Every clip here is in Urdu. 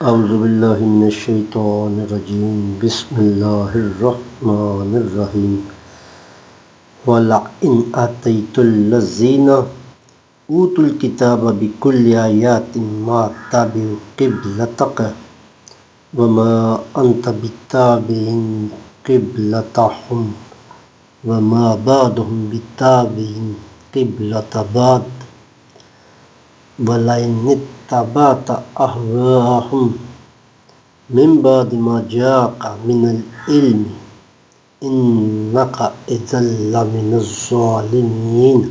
اعوذ باللہ من الشیطان الرجیم بسم اللہ الرحمن الرحیم وَلَئِنْ آتَيْتُ الَّذِينَ أُوتُوا الْكِتَابَ بِكُلِّ آيَاتٍ مَا تَتَّبِعُوا قِبْلَتَكَ وَمَا أَنْتَ بِتَابِعٍ قِبْلَتَهُمْ وَمَا بَعْضُهُمْ بِتَابِعٍ قِبْلَةَ بَعْضٍ وَلَئِنِ اتَّبَعْتَ أَهْوَاءَهُمْ مِنْ بَعْدِ مَا جَاءَكَ مِنَ الْعِلْمِ إِنَّكَ إِذًا لَمِنَ الظَّالِمِينَ۔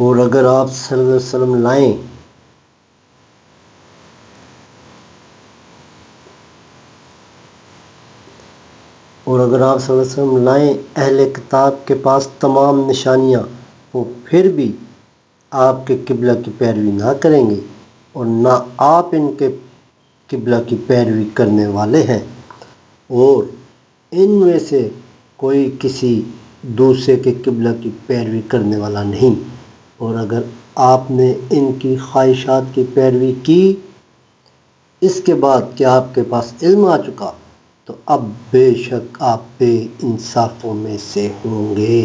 اور اگر آپ صلی اللہ علیہ وسلم لائیں اہل کتاب کے پاس تمام نشانیاں، وہ پھر بھی آپ کے قبلہ کی پیروی نہ کریں گے اور نہ آپ ان کے قبلہ کی پیروی کرنے والے ہیں، اور ان میں سے کوئی کسی دوسرے کے قبلہ کی پیروی کرنے والا نہیں۔ اور اگر آپ نے ان کی خواہشات کی پیروی کی اس کے بعد کہ آپ کے پاس علم آ چکا، تو اب بے شک آپ بے انصافوں میں سے ہوں گے۔